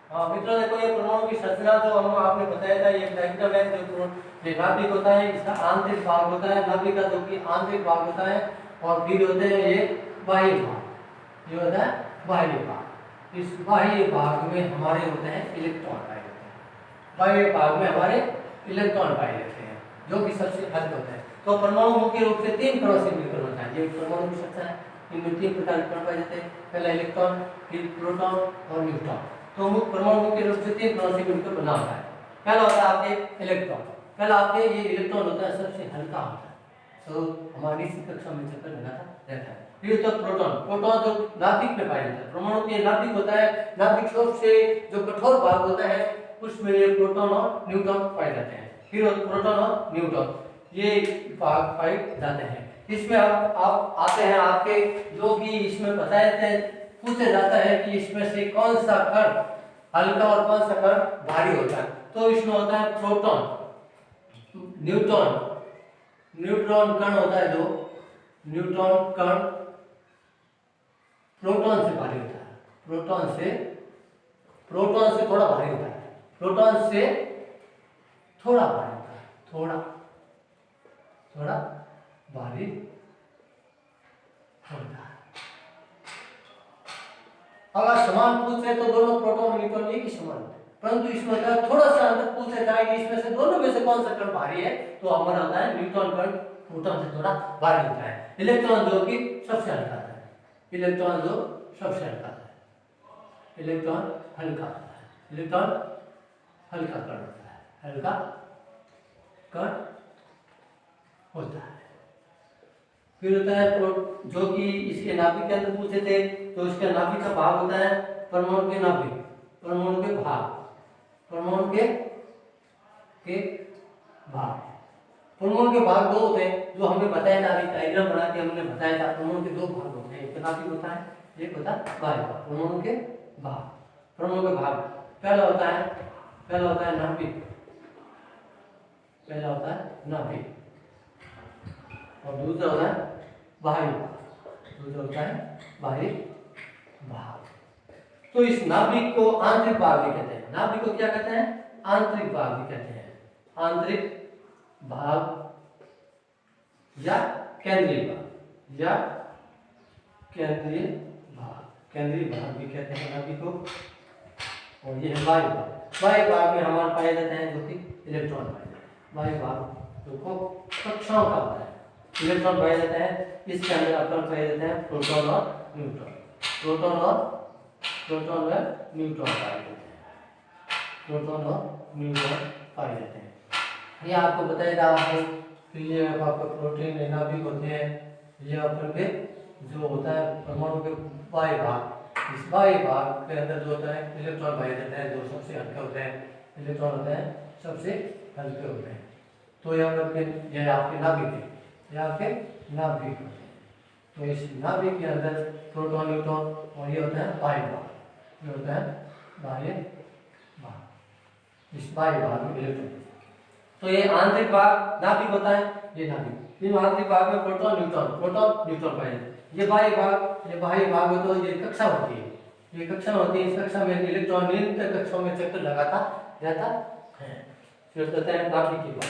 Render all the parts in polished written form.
हाँ मित्रों देखो ये परमाणु की संरचना जो हम आपने बताया था ये डायग्राम है जो ये नाभिक होता है इसका आंतरिक भाग होता है नाभिक का जो कि आंतरिक भाग होता है और फिर होते हैं ये बाह्य भाग ये होता है बाह्य भाग। इस बाह्य भाग में हमारे होते हैं इलेक्ट्रॉन पाए जाते हैं बाह्य भाग में हमारे इलेक्ट्रॉन पाए जाते हैं जो कि सबसे हल्के होते हैं। तो परमाणु मुख्य रूप से 3 तरह से मिलकर बनता है। ये परमाणु की संरचना है इनमें 3 प्रकार के कण पाए जाते हैं पहला इलेक्ट्रॉन फिर प्रोटॉन और न्यूट्रॉन। तो परमाणु मुख्य रूप से 3 तरह से मिलकर बना होता है। पहला होता है आपके इलेक्ट्रॉन पहला आपके ये इलेक्ट्रॉन होता है सबसे हल्का होता है तो हमारी इसी कक्षा में चक्कर लगाता रहता है। फिर तो प्रोटॉन प्रोटॉन जो नाभिक में पाया जाता है परमाणु के नाभिक होता है नाभिक सबसे जो कठोर भाग होता है उसमें ये प्रोटॉन और न्यूट्रॉन पाए जाते हैं। फिर प्रोटॉन और न्यूट्रॉन ये भाग पाए जाते हैं। इसमें आप आते हैं आपके जो कि इसमें बताया जाता है पूछा जाता है कि इसमें से कौन सा कण हल्का और कौन सा कण भारी होता है। तो इसमें होता है प्रोटॉन न्यूट्रॉन न्यूट्रॉन कण होता है जो न्यूट्रॉन कण प्रोटॉन से भारी होता है प्रोटॉन से थोड़ा भारी होता है प्रोटॉन से थोड़ा भारी होता है थोड़ा भारी होता है। अगर समान पूछे तो दोनों प्रोटॉन और न्यूट्रॉन एक ही समान होते हैं परंतु इसमें अगर थोड़ा सा अंतर पूछा जाए कि इसमें से दोनों में से कौन सा कण भारी है तो हमारा होता है न्यूट्रॉन कण प्रोटॉन से थोड़ा भारी होता है। इलेक्ट्रॉन जो कि सबसे हल्का होता है इलेक्ट्रॉन जो सबसे हल्का होता है इलेक्ट्रॉन हल्का होता है इलेक्ट्रॉन हल्का कण होता है हल्का कण होता है। फिर होता है जो कि इसके नाभिक के अंदर पूछे थे तो इसका नाभिक का भाग होता है परमाणु के नाभिक परमाणु के भाग परमाणु के भाग परमाणु के भाग दो होते हैं जो हमने बताया था अभी डायग्राम बना के हमने बताया था परमाणु के 2 भाग होते हैं एक नाभिक होता है एक होता है बाह्य भाग परमाणु के भाग पहला होता है नाभिक और दूसरा होता है बाह्य भाग। तो इस नाभिक को आंतरिक भाग भी कहते हैं नाभिक को क्या कहते हैं आंतरिक भाग भी कहते हैं आंतरिक भाग या केंद्रीय भाग भी कहते हैं नाभिक को। और ये है बाह्य भाग में हमारे पाए जाते हैं जो कि इलेक्ट्रॉन पाए जाते हैं बाह्य भाग जो को कक्षाओं का होता है इलेक्ट्रॉन पाए जाते हैं इसके अंदर अपना पाए जाते हैं प्रोटॉन और न्यूट्रॉन पाए जाते हैं। ये आपको बताया जा रहा है कि ये आपका प्रोटीन नाभिक होते हैं ये अपन के जो होता है परमाणु के बाह्य भाग इस बाह्य भाग के अंदर जो होता है इलेक्ट्रॉन पाए जाते हैं जो सबसे हल्के होते हैं इलेक्ट्रॉन होते हैं सबसे हल्के होते हैं। तो ये आपके नाभिक है ये आपके नाभिक होते हैं। तो इस नाभिक के अंदर प्रोटॉन न्यूट्रॉन और ये होता है बाह्य भाग ये होता है बाह्य भाग इस बाह्य भाग में इलेक्ट्रॉन। तो ये आंतरिक भाग नाभिक होता है ये नाभिक इन आंतरिक भाग में प्रोटॉन न्यूट्रॉन पाए जाते हैं। ये बाह्य भाग हो तो ये कक्षा होती है इस कक्षा में इलेक्ट्रॉन निरंतर कक्षाओं में चक्कर लगाता रहता है। फिर होता है नाभिक की बात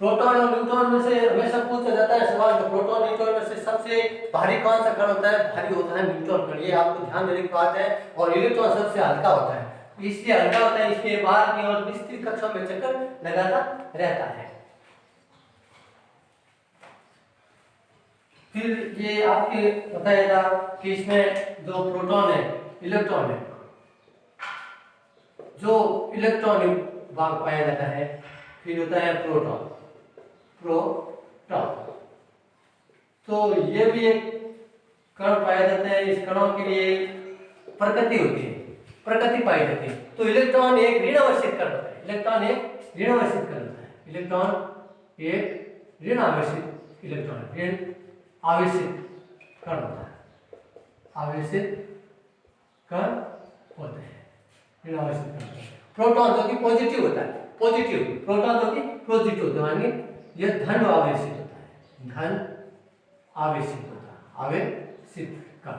प्रोटॉन और न्यूट्रॉन में से हमेशा पूछा जाता है सवाल कि प्रोटॉन न्यूट्रॉन में से सबसे भारी कौन सा कण होता है भारी होता है न्यूट्रॉन कण ये आपको ध्यान देने की बात है। और इलेक्ट्रॉन सबसे हल्का होता है इसलिए हल्का होता है इसके बाहर की ओर विस्तृत कक्षाओं में चक्कर लगाता रहता है। फिर ये आपके बताया था कि इसमें जो प्रोटॉन है इलेक्ट्रॉन है जो इलेक्ट्रॉन भाग पाया जाता है। फिर होता है प्रोटॉन तो ये भी एक कण पाए जाते हैं इस कणों के लिए प्रकृति होती है प्रकृति पाई जाती है। तो इलेक्ट्रॉन एक ऋण आवेशित कण होता है इलेक्ट्रॉन एक ऋण आवेशित कण होता है ऋण आवेशित कण होता है ऋण आवेशित कण प्रोटॉन जो कि पॉजिटिव होता है प्रोटॉन जो कि पॉजिटिव होता है यह धन आवेशित होता है आवेशित कण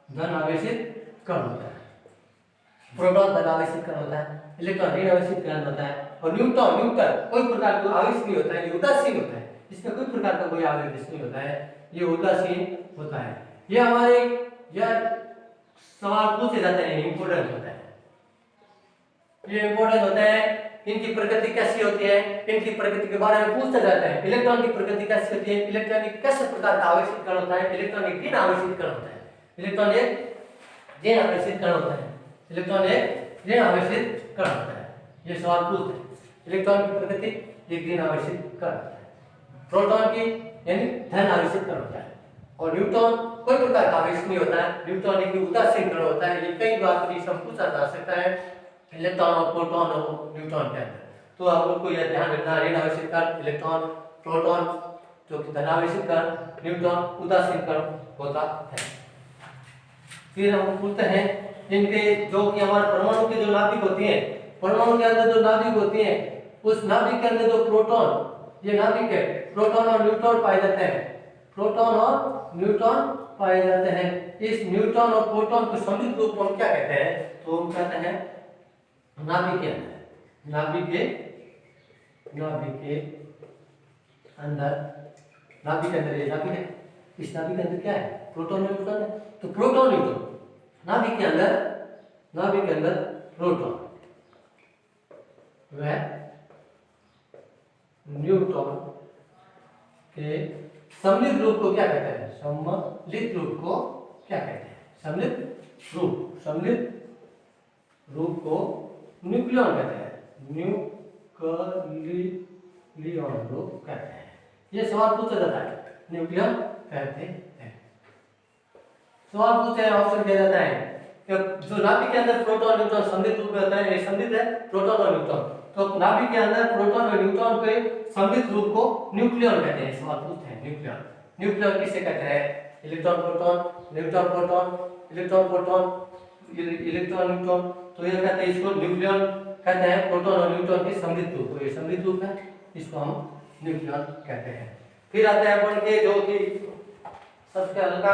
धन आवेशित कण होता है, प्रोटॉन धन आवेशित कण होता है, इलेक्ट्रॉन ऋण आवेशित कण होता है, और न्यूट्रॉन कोई प्रकार का आवेश नहीं होता है, ये उदासीन होता है, इसमें कोई प्रकार का कोई आवेश नहीं होता है, ये उदासीन होता है। ये हमारे यह सवाल पूछे जाते हैं, इंपोर्टेंट होता है, ये इंपोर्टेंट होता है। इनकी प्रकृति कैसी होती है, इनकी प्रकृति के बारे में पूछा जाता है। इलेक्ट्रॉन की प्रकृति कैसी होती है, इलेक्ट्रॉन एक कैसे प्रकार का आवेशित कण होता है, इलेक्ट्रॉन एक ऋण आवेशित कण होता है, इलेक्ट्रॉन एक ऋण आवेशित कण होता है, इलेक्ट्रॉन एक ऋण आवेशित कण होता है, ये सवाल पूछते हैं। इलेक्ट्रॉन की प्रकृति एक ऋण आवेशित कण होता है, प्रोटॉन की यानी धन आवेशित कण होता है, और न्यूट्रॉन कोई प्रकार का आवेश नहीं होता है, न्यूट्रॉन एक उदासीन कण होता है। ये कई बार पूछा जा सकता है इलेक्ट्रॉन और प्रोटॉन और न्यूट्रॉन के अंदर। तो आप लोग को यह ध्यान रखना, ऋण आवेशित कण इलेक्ट्रॉन, प्रोटॉन जो कि धन आवेशित कण, न्यूट्रॉन उदासीन कण होता है। फिर हम पूछते हैं इनके जो कि हमारे परमाणु की जो नाभिक होती है, परमाणु के अंदर जो नाभिक होती है, उस नाभिक के अंदर जो प्रोटॉन, ये नाभिक है, प्रोटॉन और न्यूट्रॉन पाए जाते हैं, प्रोटॉन और न्यूट्रॉन पाए जाते हैं। इस न्यूट्रॉन और प्रोटॉन को सम्मिलित रूप में हम क्या कहते हैं, तो हम कहते हैं नाभिक के अंदर, नाभिक के अंदर, नाभिक के अंदर ये नाभिक है, इस नाभिक के अंदर क्या है, प्रोटॉन और न्यूट्रॉन है, तो प्रोटॉन न्यूट्रॉन, नाभिक के अंदर प्रोटॉन वह न्यूट्रॉन के सम्मिलित रूप को क्या कहते हैं, सम्मिलित रूप को क्या कहते हैं, सम्मिलित रूप को न्यूक्लियन कहते हैं, न्यूक्लियन रूप कहते हैं। ये सवाल पूछा जाता है, न्यूक्लियन कहते हैं। सवाल पूछते हैं, ऑप्शन दिया जाता है कि जो नाभिक के अंदर प्रोटॉन न्यूट्रॉन सम्मिलित रूप में होता है, ये सम्मिलित है प्रोटॉन और न्यूट्रॉन, तो नाभिक के अंदर प्रोटॉन और न्यूट्रॉन के सम्मिलित रूप को न्यूक्लियन कहते हैं। सवाल पूछते हैं न्यूक्लियन, न्यूक्लियन किसे कहते हैं, electron proton, neutron proton, electron proton, electron neutron, तो ये कहते हैं इसको न्यूक्लियन कहते हैं, प्रोटॉन और न्यूट्रॉन के सम्मिलित रूप को, ये सम्मिलित रूप है, इसको हम न्यूक्लियन कहते हैं। फिर आते हैं अपन के जो कि सबसे हल्का,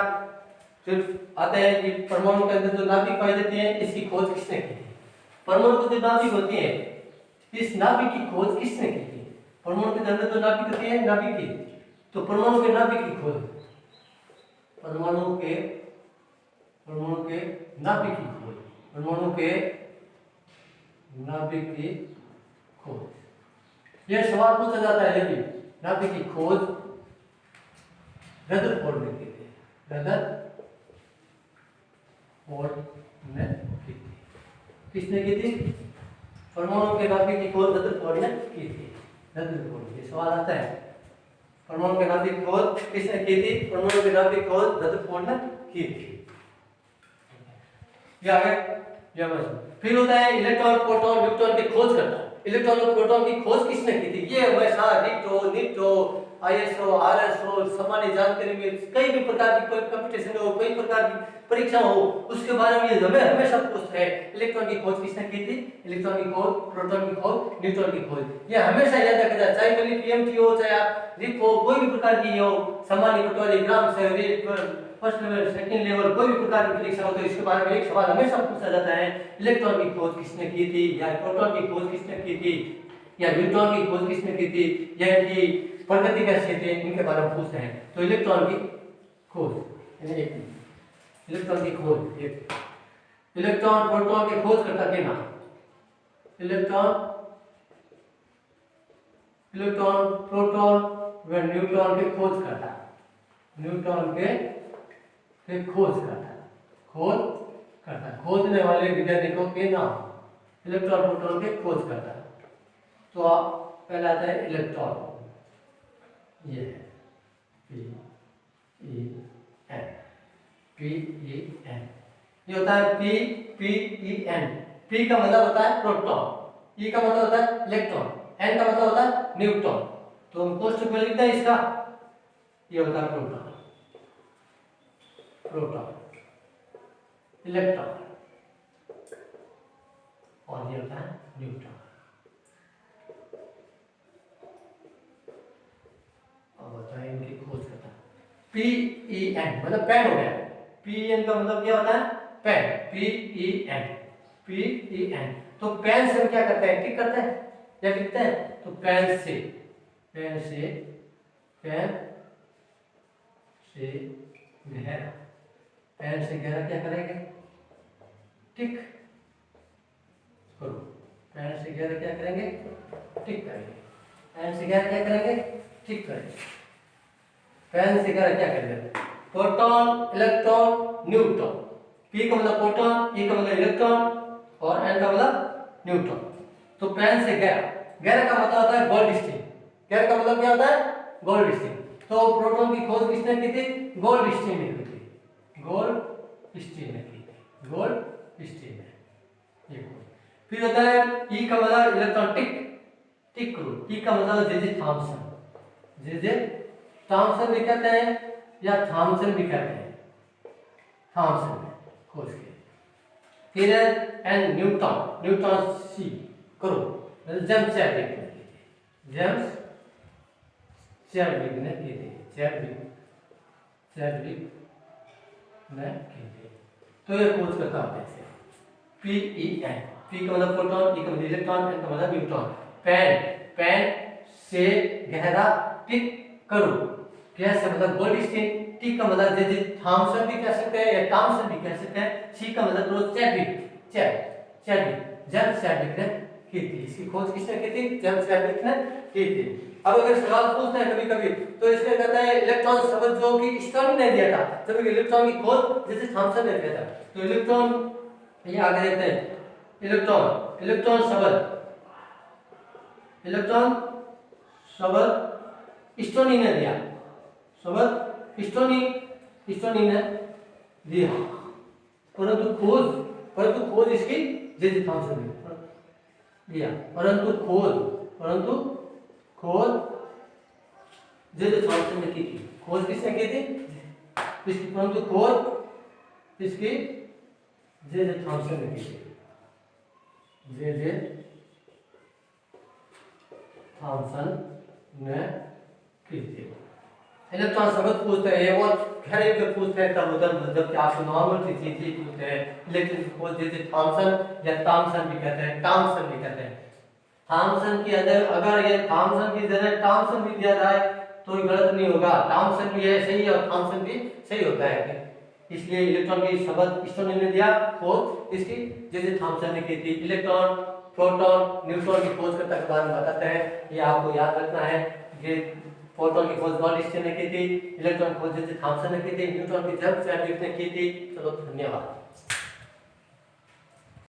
फिर आते हैं कि परमाणु के अंदर जो नाभिक पाई जाती है, इसकी खोज किसने की थी। परमाणु की जो नाभिक होती है, इस नाभिक की खोज किसने की थी, परमाणु के अंदर जो नाभिक होती है नाभिक की, तो परमाणु के नाभिक की खोज, परमाणु के नाभिक की खोज, परमाणु के नाभिक की खोज, यह सवाल पूछा जाता है। लेकिन नाभिक की खोज रदरफोर्ड ने की थी, रदरफोर्ड ने की थी। किसने की थी, परमाणु के नाभिक की खोज रदरफोर्ड ने की थी, रदरफोर्ड। ये सवाल आता है, परमाणु के नाभिक की खोज किसने की थी, परमाणु के नाभिक की खोज रदरफोर्ड ने की थी। या फिर होता है इलेक्ट्रॉन, प्रोटॉन, न्यूट्रॉन की खोज करना। इलेक्ट्रॉन और प्रोटॉन की खोज किसने की थी, ये हमेशा नीटो, आईएसओ, आरएसओ, सामान्य जानकारी में कई भी प्रकार की कंपटीशन हो, कई प्रकार की परीक्षा हो, उसके बारे में ये हमेशा पूछते हैं इलेक्ट्रॉन की खोज किसने की थी, इलेक्ट्रॉन की खोज, प्रोटॉन की खोज, न्यूट्रॉन की खोज। ये हमेशा याद रखा जाए, चाहे मिली पीएमटी हो, चाहे आप रिप हो, कोई भी प्रकार की हो, सामान्य पटवारी, ग्राम सेवक, फर्स्ट लेवल, सेकंड लेवल, कोई भी प्रकार की परीक्षा हो, तो इसके बारे में एक सवाल हमेशा पूछा जाता है, इलेक्ट्रॉन की खोज किसने की थी, या प्रोटॉन की खोज किसने की थी, या न्यूट्रॉन की खोज किसने की थी, या इनकी प्रकृति कैसी थी, इनके बारे में पूछते हैं। तो इलेक्ट्रॉन की खोज, इलेक्ट्रॉन की खोज, इलेक्ट्रॉन प्रोटॉन की खोज करता के नाम, इलेक्ट्रॉन प्रोटॉन व न्यूट्रॉन के खोज करता, न्यूट्रॉन के खोज करता, खोजने वाले वैज्ञानिकों के नाम, इलेक्ट्रॉन प्रोटॉन के खोज करता। तो आप पहला आता है इलेक्ट्रॉन, ये P-E-N, ये होता है P-P-E-N। P का मतलब होता है प्रोटॉन, E का मतलब होता है इलेक्ट्रॉन, N का मतलब होता है न्यूट्रॉन। तो हम कोष्टक में लिखते हैं इसका, ये होता है प्रोटॉन, इलेक्ट्रॉन, और ये होता है न्यूट्रॉन। अब बताएं इनकी खोज करता, P-E-N मतलब पेन हो गया, PEN का मतलब क्या होता है? Pen, PEN। तो पेन से हम क्या करते हैं? टिक करते हैं या लिखते हैं? तो पेन से गहरा, पेन से गहरा क्या करेंगे? टिक करो। पेन से गहरा क्या करेंगे? टिक करेंगे। पेन से गहरा क्या करेंगे? टिक करेंगे। पेन से गहरा क्या करेंगे? Proton, electron, neutron. P का मतलब प्रोटॉन, E का मतलब इलेक्ट्रॉन और N का मतलब न्यूट्रॉन। तो पेन से गहरा, गहरा का मतलब होता है गोल्डस्टीन। गहरा का मतलब क्या होता है? गोल्डस्टीन। तो प्रोटॉन की खोज किसने की थी? गोल्डस्टीन ने की थी। गोल्डस्टीन ने की थी। गोल्डस्टीन ने। ये खोज। फिर होता है E का मतलब इलेक्ट्रॉन, टिक करो। T का मतलब जे थॉमसन भी कहते हैं या थॉमसन भी कहते हैं। थॉमसन ने खोज की। फिर एन न्यूटन सी करो, जेम्स चैडविक ने की थी। जेम्स चैडविक ने की थी। चैडविक ने की थी। तो ये खोज करता होते हैं PEN। P का मतलब प्रोटॉन, E का मतलब इलेक्ट्रॉन, N का मतलब न्यूट्रॉन। पेन से गहरा टिक करो। कैसे मतलब गोल्डस्टीन। T का मतलब जे थॉमसन भी कह सकते हैं या टॉमसन भी कह सकते हैं। C का मतलब तो चैडविक, जेम्स चैडविक ने की थी। इसकी खोज किसने की थी? जेम्स चैडविक ने की थी। अब अगर सवाल पूछते हैं कभी कभी तो इसमें कहता है इलेक्ट्रॉन शब्द जो कि स्टर्न ने दिया था, जबकि इलेक्ट्रॉन की खोज जैसे थॉमसन ने किया था। तो इलेक्ट्रॉन, ये आगे देखते हैं। इलेक्ट्रॉन शब्द स्टोनी ने दिया। शब्द स्टोनी ने दिया, परंतु खोज इसकी जे थॉमसन ने दिया। परंतु खोज जे थॉमसन ने की थी। खोज किसने की थी? इसकी, परंतु खोज इसकी जे थॉमसन ने की थी। जे थॉमसन ने की थी। इलेक्ट्रॉन शब्द पूछते हैं और गहरे पे पूछते हैं तब उधर, जबकि आपको नॉर्मल सी चीज पूछते हैं। इलेक्ट्रॉन की खोज जैसे थॉमसन या टॉमसन भी कहते हैं, थॉमसन की अगर ये थॉमसन की जगह टॉमसन भी दिया जाए तो ये गलत नहीं होगा। टॉमसन भी है सही और थॉमसन भी सही होता है। इसलिए इलेक्ट्रॉन की शब्द स्टोनी ने दिया, खोज इसकी जैसे थॉमसन ने की थी। इलेक्ट्रॉन, प्रोटॉन, न्यूट्रॉन की खोज करता के बारे में बताते हैं। ये आपको याद रखना है कि प्रोटॉन की खोज गोल्डस्टीन ने की थी, इलेक्ट्रॉन की खोज जैसे थॉमसन ने की थी, न्यूट्रॉन की जेम्स चैडविक ने की थी। चलो धन्यवाद।